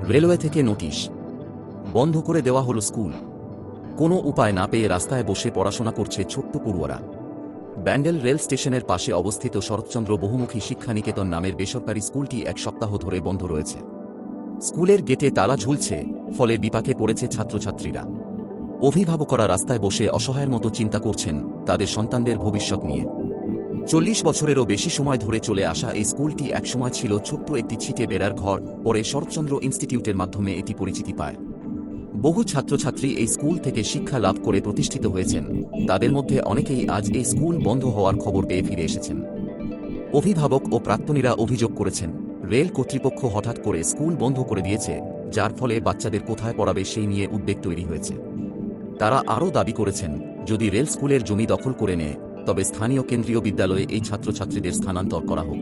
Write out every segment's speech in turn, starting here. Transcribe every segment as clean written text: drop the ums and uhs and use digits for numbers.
Railway থেকে notice, বন্ধ করে দেওয়া হলো স্কুল। কোনো উপায় না পেয়ে রাস্তায় বসে পড়াশোনা করছে ছোট্ট পড়ুয়ারা। ব্যান্ডেল রেল স্টেশনের পাশে অবস্থিত শরৎচন্দ্র বহুমুখী শিক্ষানিকেতন নামের বেসরকারি স্কুলটি এক সপ্তাহ ধরে বন্ধ রয়েছে। স্কুলের গেটে তালা ঝুলছে, ফলে বিপাকে পড়েছে ছাত্রছাত্রীরা। অভিভাবকরা রাস্তায় বসে অসহায়ের মতো চিন্তা করছেন তাদের সন্তানদের ভবিষ্যৎ নিয়ে। 40 বছরেরও বেশি সময় ধরে চলে আসা এই স্কুলটি একসময় ছিল ছোট্ট একটি ছিটে বেড়ার ঘর, পরে শরৎচন্দ্র ইনস্টিটিউটের মাধ্যমে এটি পরিচিতি পায়। বহু ছাত্রছাত্রী এই স্কুল থেকে শিক্ষা লাভ করে প্রতিষ্ঠিত হয়েছেন, তাদের মধ্যে অনেকেই আজ এই স্কুল বন্ধ হওয়ার খবর পেয়ে ফিরে এসেছেন। অভিভাবক ও প্রাক্তনীরা অভিযোগ করেছেন, রেল কর্তৃপক্ষ হঠাৎ করে স্কুল বন্ধ করে দিয়েছে, যার ফলে বাচ্চাদের কোথায় পড়াবে সেই নিয়ে উদ্বেগ তৈরি হয়েছে। তারা আরও দাবি করেছেন, যদি রেল স্কুলের জমি দখল করে নেয় তবে স্থানীয় কেন্দ্রীয় বিদ্যালয়ে এই ছাত্রছাত্রীদের স্থানান্তর করা হোক,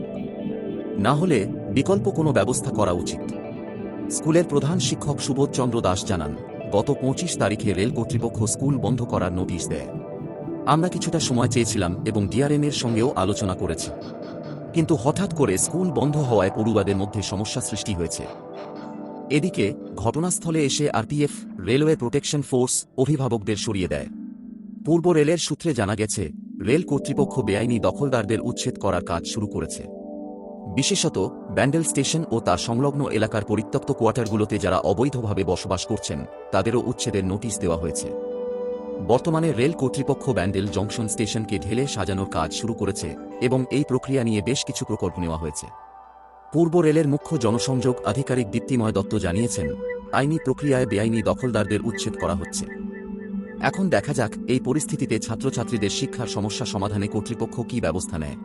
না হলে বিকল্প কোনো ব্যবস্থা করা উচিত। স্কুলের প্রধান শিক্ষক সুবোধ চন্দ্র দাস জানান, গত 25 তারিখে রেল কর্তৃপক্ষ স্কুল বন্ধ করার নোটিশ দেয়। আমরা কিছুটা সময় চেয়েছিলাম এবং ডিআরএম এর সঙ্গেও আলোচনা করেছি, কিন্তু হঠাৎ করে স্কুল বন্ধ হওয়ায় পড়ুয়াদের মধ্যে সমস্যা সৃষ্টি হয়েছে। এদিকে ঘটনাস্থলে এসে আরপিএফ, রেলওয়ে প্রোটেকশন ফোর্স অভিভাবকদের সরিয়ে দেয়। পূর্ব রেলের সূত্রে জানা গেছে, রেল কর্তৃপক্ষ বেআইনি দখলদারদের উচ্ছেদ করার কাজ শুরু করেছে। বিশেষত ব্যান্ডেল স্টেশন ও তার সংলগ্ন এলাকার পরিত্যক্ত কোয়ার্টারগুলোতে যারা অবৈধভাবে বসবাস করছেন তাদেরও উচ্ছেদের নোটিশ দেওয়া হয়েছে। বর্তমানে রেল কর্তৃপক্ষ ব্যান্ডেল জংশন স্টেশনকে ঢেলে সাজানোর কাজ শুরু করেছে এবং এই প্রক্রিয়া নিয়ে বেশ কিছু প্রকল্প নেওয়া হয়েছে। পূর্ব রেলের মুখ্য জনসংযোগ আধিকারিক দীপ্তিময় দত্ত জানিয়েছেন, আইনি প্রক্রিয়ায় বেআইনি দখলদারদের উচ্ছেদ করা হচ্ছে। এখন দেখা যাক এই পরিস্থিতিতে ছাত্রছাত্রীদের শিক্ষার সমস্যা সমাধানে কর্তৃপক্ষ কী ব্যবস্থা নেয়।